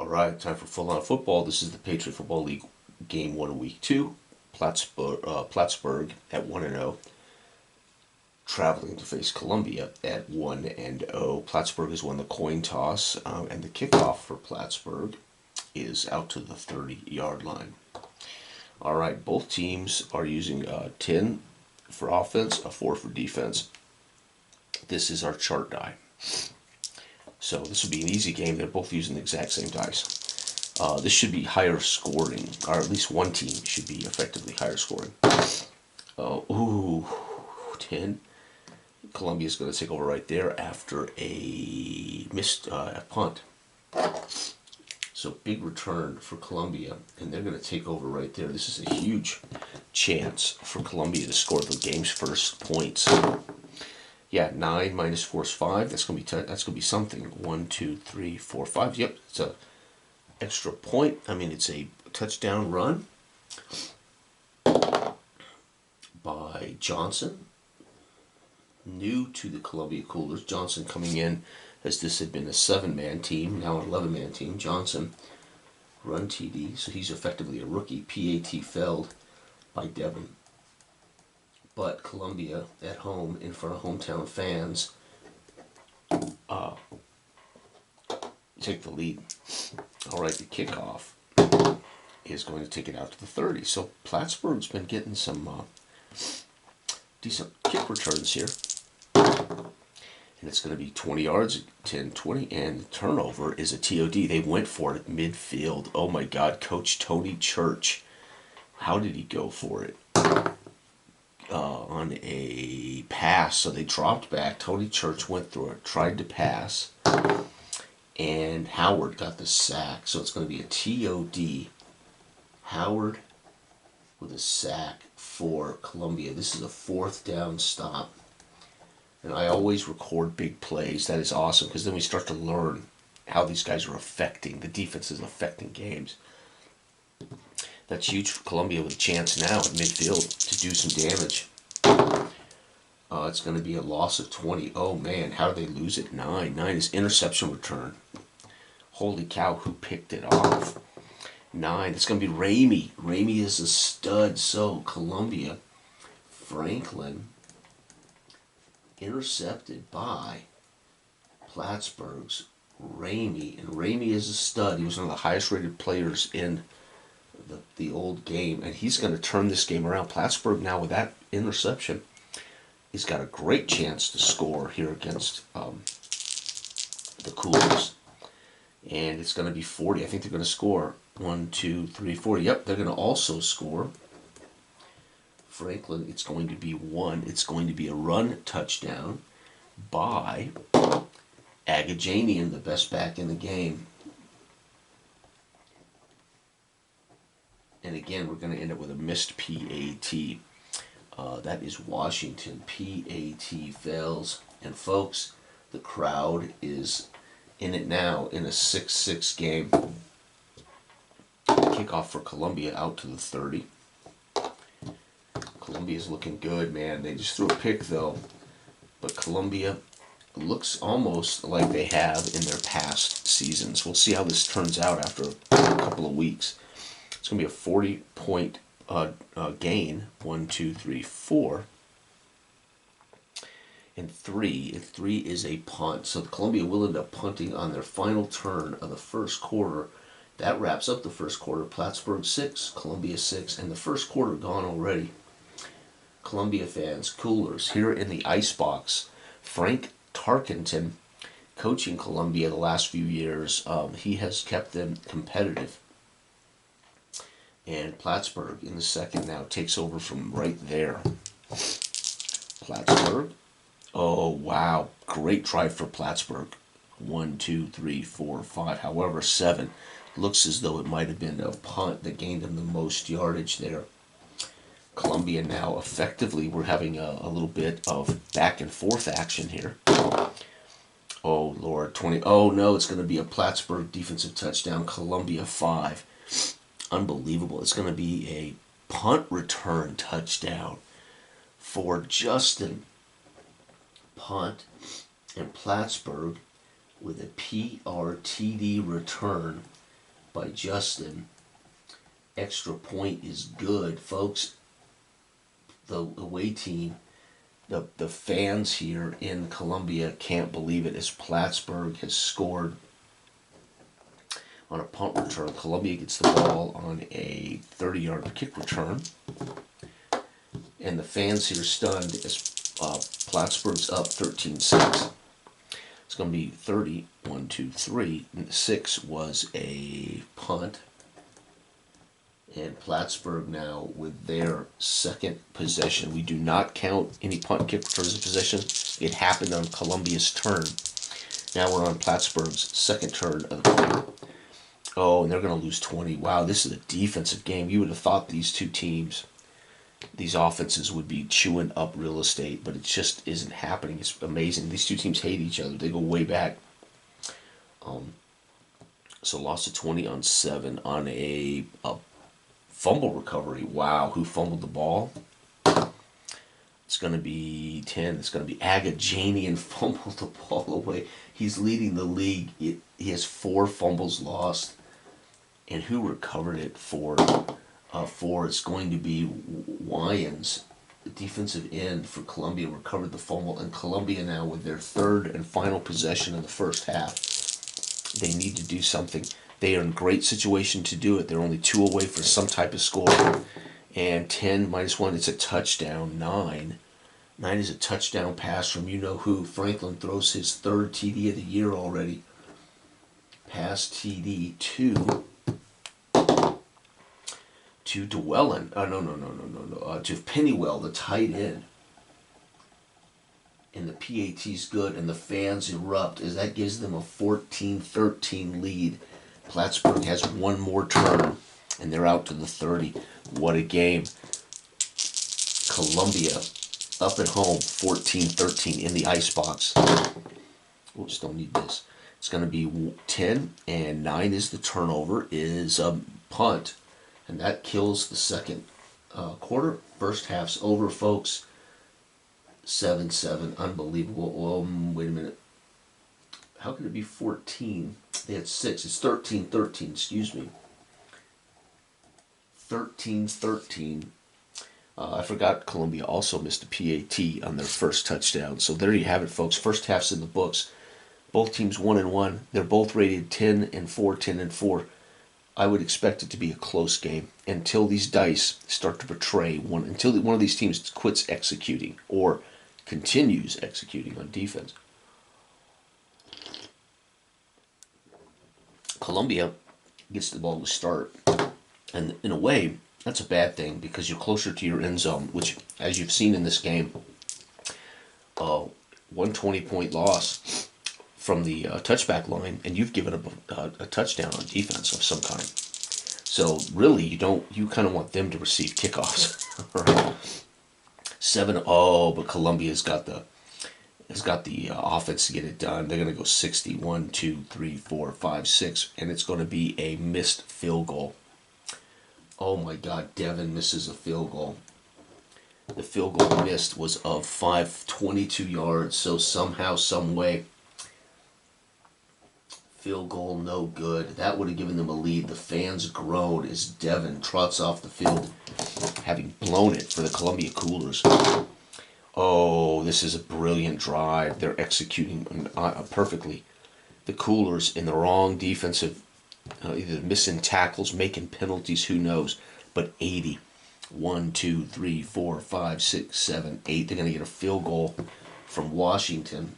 All right, time for full-on football. This is the Patriot Football League Game 1 of Week 2. Plattsburgh at 1-0, traveling to face Columbia at 1-0. Plattsburgh has won the coin toss, and the kickoff for Plattsburgh is out to the 30-yard line. All right, both teams are using 10 for offense, a 4 for defense. This is our chart die. So this would be an easy game. They're both using the exact same dice. This should be higher scoring, or at least one team should be effectively higher scoring. Ooh, 10. Columbia's going to take over right there after a missed punt. So big return for Columbia, and they're going to take over right there. This is a huge chance for Columbia to score the game's first points. Yeah, 9 minus 4 is 5. That's gonna be something. 1, 2, 3, 4, 5. Yep, it's a extra point. I mean, it's a touchdown run by Johnson. New to the Columbia Coolers. Johnson coming in as this had been a 7-man team, now an 11-man team. Johnson run TD, so he's effectively a rookie. PFL by Devin. But Columbia at home in front of hometown fans take the lead. All right, the kickoff is going to take it out to the 30. So Plattsburgh's been getting some decent kick returns here. And it's going to be 20 yards, 10, 20, and the turnover is a TOD. They went for it at midfield. Oh my God, Coach Tony Church. How did he go for it? On a pass, so they dropped back. Tony Church went through it, tried to pass, and Howard got the sack. So it's going to be a TOD. Howard with a sack for Columbia. This is a 4th down stop. And I always record big plays. That is awesome, because then we start to learn how these guys are affecting, the defense is affecting games. That's huge for Columbia with a chance now at midfield to do some damage. It's going to be a loss of 20. Oh man, how did they lose it? 9. 9 is interception return. Holy cow, who picked it off? 9. It's going to be Ramey. Ramey is a stud. So Columbia, Franklin, intercepted by Plattsburgh's Ramey. And Ramey is a stud. He was one of the highest rated players in the old game, and he's going to turn this game around. Plattsburgh now with that interception, he's got a great chance to score here against the Coolers, and it's going to be 40. I think they're going to score 1, 2, 3, 4. Yep, they're going to also score. Franklin, it's going to be 1. It's going to be a run touchdown by Agajanian, the best back in the game. And again, we're going to end up with a missed PAT. That is Washington. PAT fails. And folks, the crowd is in it now in a 6-6 game. Kickoff for Columbia out to the 30. Columbia's looking good, man. They just threw a pick, though. But Columbia looks almost like they have in their past seasons. We'll see how this turns out after a couple of weeks. It's going to be a 40-point gain. 1, 2, 3, 4. And 3. And 3 is a punt. So Columbia will end up punting on their final turn of the first quarter. That wraps up the first quarter. Plattsburgh 6, Columbia 6, and the first quarter gone already. Columbia fans, Coolers, here in the icebox. Frank Tarkenton, coaching Columbia the last few years, he has kept them competitive. And Plattsburgh in the second now takes over from right there. Plattsburgh. Oh, wow. Great drive for Plattsburgh. 1, 2, 3, 4, 5. However, 7. Looks as though it might have been a punt that gained them the most yardage there. Columbia now effectively, we're having a little bit of back and forth action here. Oh, Lord. 20. Oh, no, it's going to be a Plattsburgh defensive touchdown. Columbia 5. Unbelievable. It's going to be a punt return touchdown for Justin. Punt, and Plattsburgh with a PRTD return by Justin. Extra point is good, folks. The away team, the fans here in Columbia can't believe it as Plattsburgh has scored on a punt return. Columbia gets the ball on a 30-yard kick return. And the fans here stunned as Plattsburgh's up 13-6. It's going to be 30, 1, 2, 3. And 6 was a punt. And Plattsburgh now with their second possession. We do not count any punt kick returns as a possession. It happened on Columbia's turn. Now we're on Plattsburgh's second turn of the quarter. Oh, and they're going to lose 20. Wow, this is a defensive game. You would have thought these two teams, these offenses would be chewing up real estate, but it just isn't happening. It's amazing. These two teams hate each other. They go way back. So lost to 20 on 7 on a fumble recovery. Wow, who fumbled the ball? It's going to be 10. It's going to be Agajanian fumbled the ball away. He's leading the league. He has 4 fumbles lost. And who recovered it for? It's going to be Wyans, the defensive end for Columbia, recovered the fumble. And Columbia now with their third and final possession in the first half. They need to do something. They are in great situation to do it. They're only 2 away for some type of score. And 10 minus 1, it's a touchdown. 9 is a touchdown pass from you-know-who. Franklin throws his 3rd TD of the year already. Pass TD to Dwellin. To Pennywell, the tight end. And the PAT's good, and the fans erupt as that gives them a 14-13 lead. Plattsburgh has one more turn, and they're out to the 30. What a game. Columbia up at home, 14-13 in the icebox. Oops, don't need this. It's going to be 10, and 9 is the turnover, is a punt. And that kills the second quarter. First half's over, folks. 7-7, unbelievable. Wait a minute. How could it be 14? They had 6. It's 13-13, excuse me. 13-13. I forgot Columbia also missed a PAT on their first touchdown. So there you have it, folks. First half's in the books. Both teams 1-1. They're both rated 10-4, 10-4. I would expect it to be a close game until these dice start to betray one, until one of these teams quits executing or continues executing on defense. Columbia gets the ball to start, and in a way, that's a bad thing because you're closer to your end zone, which, as you've seen in this game, 120-point loss from the touchback line, and you've given up a touchdown on defense of some kind. So really, you kind of want them to receive kickoffs. Right? 7-0, but Columbia's got the offense to get it done. They're going to go 60, 1, 2, 3, 4, 5, 6, and it's going to be a missed field goal. Oh my God, Devin misses a field goal. The field goal missed was of 22 yards, so somehow, some way, field goal no good. That would have given them a lead. The fans groan as Devin trots off the field, having blown it for the Columbia Coolers. Oh, this is a brilliant drive. They're executing perfectly. The Coolers in the wrong defensive, either missing tackles, making penalties, who knows. But 80. 1, 2, 3, 4, 5, 6, 7, 8. They're going to get a field goal from Washington.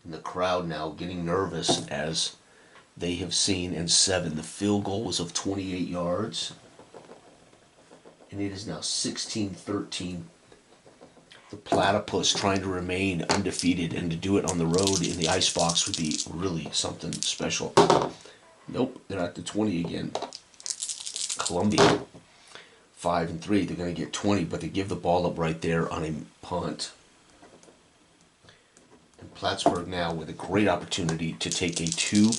And the crowd now getting nervous as they have seen in 7. The field goal was of 28 yards. And it is now 16-13. The Platypus trying to remain undefeated, and to do it on the road in the icebox would be really something special. Nope, they're at the 20 again. Columbia, 5-3. They're going to get 20, but they give the ball up right there on a punt. And Plattsburgh now with a great opportunity to take a two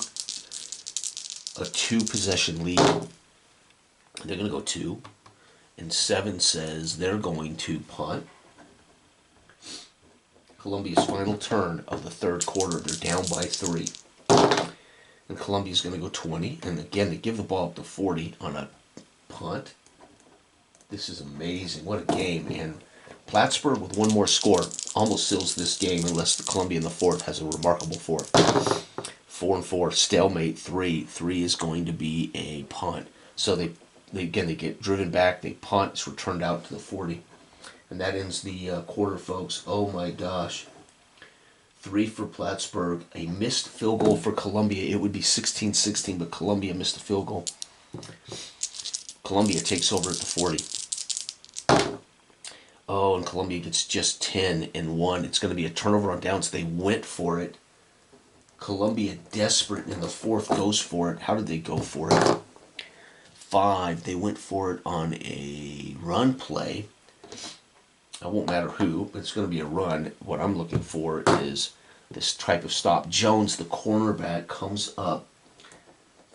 possession lead. They're going to go 2. And 7 says they're going to punt. Columbia's final turn of the third quarter. They're down by 3. and Columbia's going to go 20. And again, they give the ball up to 40 on a punt. This is amazing. What a game. And Plattsburgh with one more score almost seals this game unless the Columbia in the fourth has a remarkable fourth. 4-4, stalemate, 3. 3 is going to be a punt. So they get driven back, they punt, it's returned out to the 40. And that ends the quarter, folks. Oh my gosh. 3 for Plattsburgh, a missed field goal for Columbia. It would be 16-16, but Columbia missed a field goal. Columbia takes over at the 40. Oh, and Columbia gets just 10-1. It's going to be a turnover on downs. They went for it. Columbia, desperate in the fourth, goes for it. How did they go for it? 5. They went for it on a run play. It won't matter who, but it's going to be a run. What I'm looking for is this type of stop. Jones, the cornerback, comes up.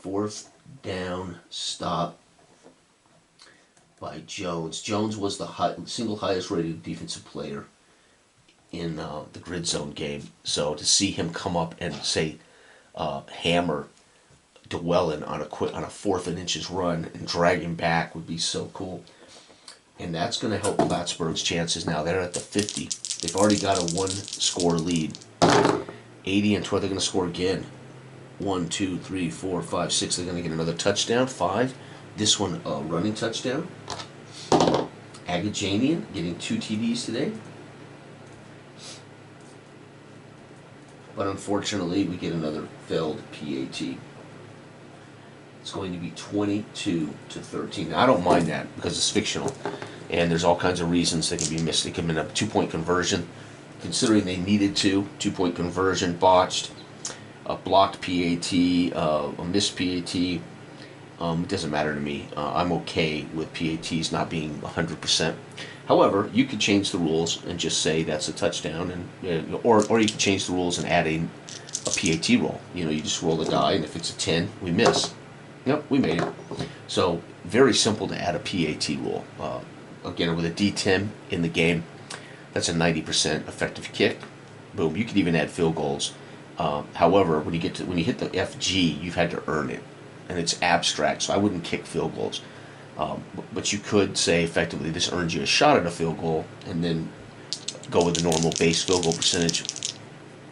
4th down stop by Jones. Jones was the single highest rated defensive player in the grid zone game. So to see him come up and say hammer Dwellin on a 4th and inches run and drag him back would be so cool. And that's going to help Plattsburgh's chances now. They're at the 50. They've already got a 1-score lead. 80-12, they're going to score again. 1, 2, 3, 4, 5, 6. They're going to get another touchdown. 5. This one, a running touchdown. Agajanian getting 2 TDs today. But unfortunately, we get another failed PAT. It's going to be 22-13. Now, I don't mind that because it's fictional. And there's all kinds of reasons they can be missed. They could have been a 2-point conversion. Considering they needed to, 2-point conversion, botched, a blocked PAT, a missed PAT. It doesn't matter to me. I'm okay with PATs not being 100%. However, you could change the rules and just say that's a touchdown, and or you could change the rules and add a PAT roll. You just roll the die, and if it's a 10, we miss. Yep, we made it. So very simple to add a PAT rule. Again, with a D10 in the game, that's a 90% effective kick. Boom. You could even add field goals. However, when you hit the FG, you've had to earn it, and it's abstract. So I wouldn't kick field goals. But you could say effectively this earns you a shot at a field goal, and then go with the normal base field goal percentage.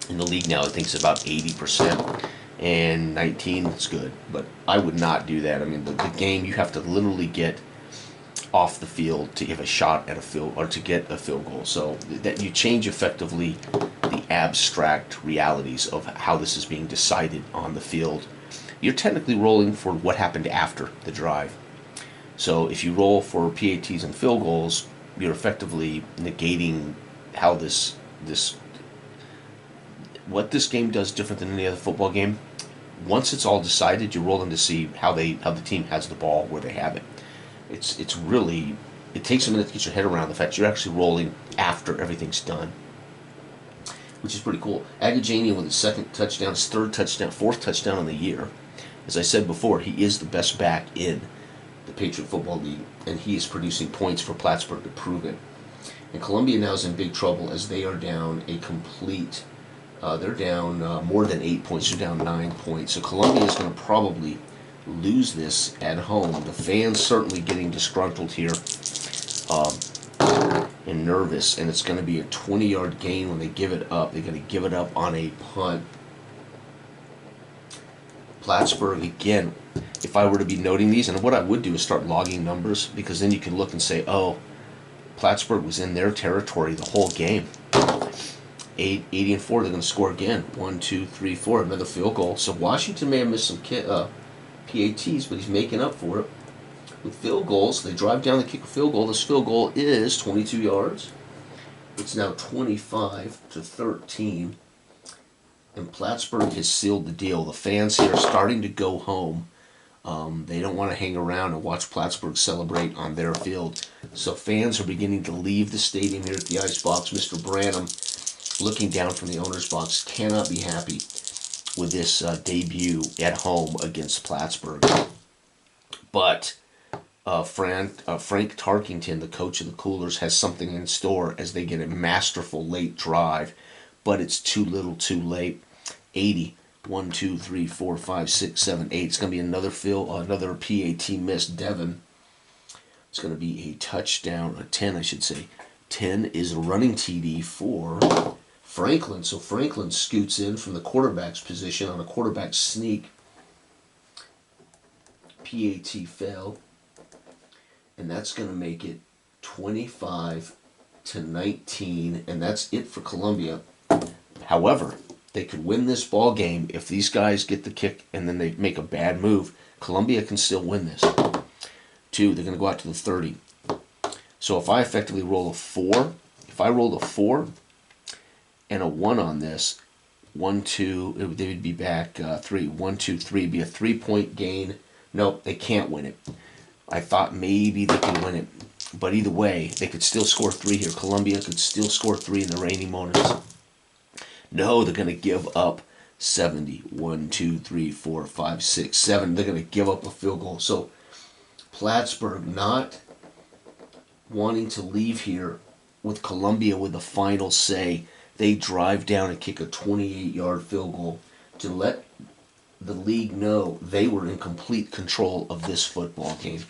In the league now, I think it's about 80%, and 19 is good. But I would not do that. I mean, the game, you have to literally get off the field to give a shot at a field, or to get a field goal. So that you change effectively the abstract realities of how this is being decided on the field. You're technically rolling for what happened after the drive. So if you roll for PATs and field goals, you're effectively negating how what this game does different than any other football game. Once it's all decided, you're rolling to see how the team has the ball where they have it. It's really, it takes a minute to get your head around the fact you're actually rolling after everything's done, which is pretty cool. Agajanian with his 2nd touchdown, his 3rd touchdown, 4th touchdown on the year. As I said before, he is the best back in the Patriot Football League, and he is producing points for Plattsburgh to prove it. And Columbia now is in big trouble as they are down a complete, they're down more than 8 points, they're down 9 points. So Columbia is going to probably lose this at home. The fans certainly getting disgruntled here and nervous, and it's going to be a 20-yard gain when they give it up. They're going to give it up on a punt. Plattsburgh, again, if I were to be noting these, and what I would do is start logging numbers, because then you can look and say, oh, Plattsburgh was in their territory the whole game. 80-4, they're going to score again. 1, 2, 3, 4, another field goal. So Washington may have missed some PATs, but he's making up for it with field goals. They drive down, they kick a field goal. This field goal is 22 yards. It's now 25-13. And Plattsburgh has sealed the deal. The fans here are starting to go home. They don't want to hang around and watch Plattsburgh celebrate on their field. So fans are beginning to leave the stadium here at the Ice Box. Mr. Branham, looking down from the owner's box, cannot be happy with this debut at home against Plattsburgh. But Frank Tarkington, the coach of the Coolers, has something in store as they get a masterful late drive. But it's too little too late. 80, 1, 2, 3, 4, 5, 6, 7, 8. It's going to be another PAT miss. Devon. It's going to be a touchdown, a 10, I should say. 10 is a running TD for Franklin. So Franklin scoots in from the quarterback's position on a quarterback sneak. PAT fail. And that's going to make it 25-19. And that's it for Columbia. However, they could win this ball game if these guys get the kick and then they make a bad move. Columbia can still win this. 2, they're going to go out to the 30. So if I effectively roll a 4, if I rolled a 4 and a 1 on this, 1, 2, they would be back 3. 1, 2, 3 would be a 3-point gain. Nope, they can't win it. I thought maybe they could win it. But either way, they could still score 3 here. Columbia could still score 3 in the reigning moments. No, they're going to give up 70. 1, 2, 3, 4, 5, 6, 7. They're going to give up a field goal. So Plattsburgh not wanting to leave here with Columbia with the final say. They drive down and kick a 28-yard field goal to let the league know they were in complete control of this football game.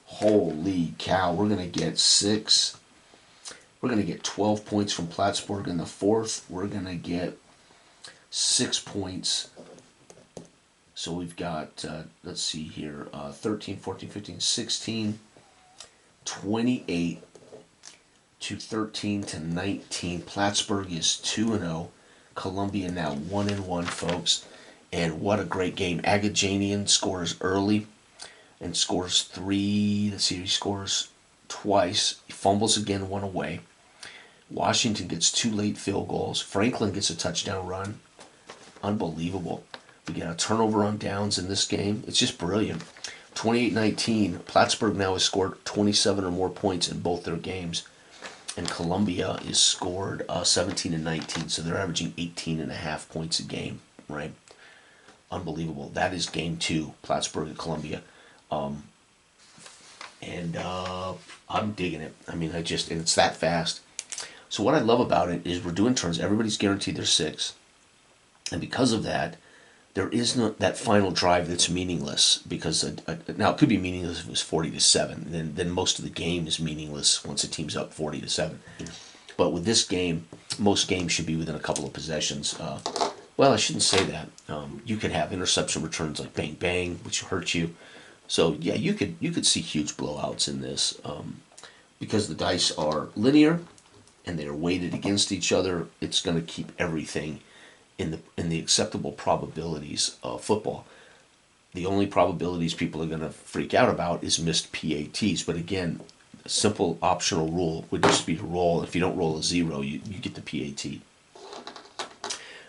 Holy cow, we're going to get 6. We're going to get 12 points from Plattsburgh in the 4th. We're going to get 6 points. So we've got, let's see here, 13, 14, 15, 16, 28 to 13 to 19. Plattsburgh is 2-0. Columbia now 1-1, folks. And what a great game. Agajanian scores early and scores 3. Let's see, he scores twice. He fumbles again, 1 away. Washington gets 2 late field goals. Franklin gets a touchdown run. Unbelievable. We get a turnover on downs in this game. It's just brilliant. 28-19. Plattsburgh now has scored 27 or more points in both their games. And Columbia is scored 17 and 19. So they're averaging 18.5 points a game, right? Unbelievable. That is game 2, Plattsburgh and Columbia. I'm digging it. I mean, and it's that fast. So what I love about it is we're doing turns. Everybody's guaranteed their 6. And because of that, there is not that final drive that's meaningless. Because now it could be meaningless if it was 40-7. Then most of the game is meaningless once a team's up 40-7. But with this game, most games should be within a couple of possessions. Well, I shouldn't say that. You could have interception returns like bang bang, which hurt you. So yeah, you could see huge blowouts in this because the dice are linear and they are weighted against each other. It's going to keep everything in the acceptable probabilities of football. The only probabilities people are going to freak out about is missed PATs. But again, a simple optional rule would just be to roll. If you don't roll a 0, you get the PAT.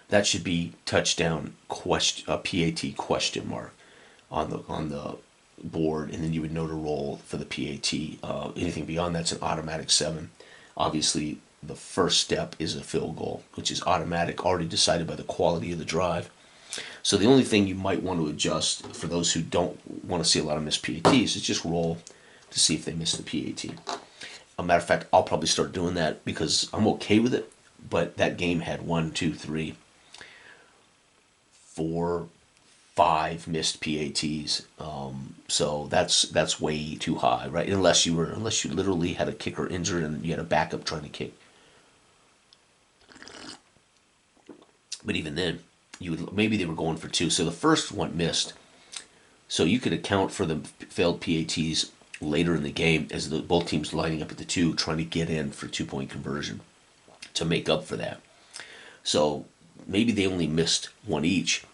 That should be touchdown PAT question mark on the board, and then you would know to roll for the PAT. Anything beyond that's an automatic 7. Obviously, the first step is a field goal, which is automatic, already decided by the quality of the drive. So the only thing you might want to adjust for those who don't want to see a lot of missed PATs is just roll to see if they miss the PAT. A matter of fact, I'll probably start doing that because I'm okay with it, but that game had 1, 2, 3, 4, 5 missed PATs. So that's way too high, right? Unless you literally had a kicker injured and you had a backup trying to kick. But even then, maybe they were going for 2. So the first one missed. So you could account for the failed PATs later in the game as both teams lining up at the 2, trying to get in for 2-point conversion to make up for that. So maybe they only missed 1 each.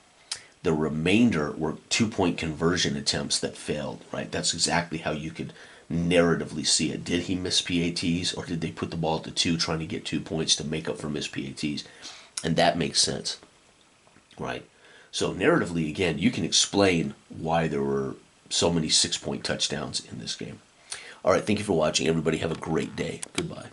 The remainder were 2-point conversion attempts that failed, right? That's exactly how you could narratively see it. Did he miss PATs, or did they put the ball at the 2 trying to get 2 points to make up for missed PATs? And that makes sense, right? So narratively, again, you can explain why there were so many 6-point touchdowns in this game. All right, thank you for watching. Everybody have a great day. Goodbye.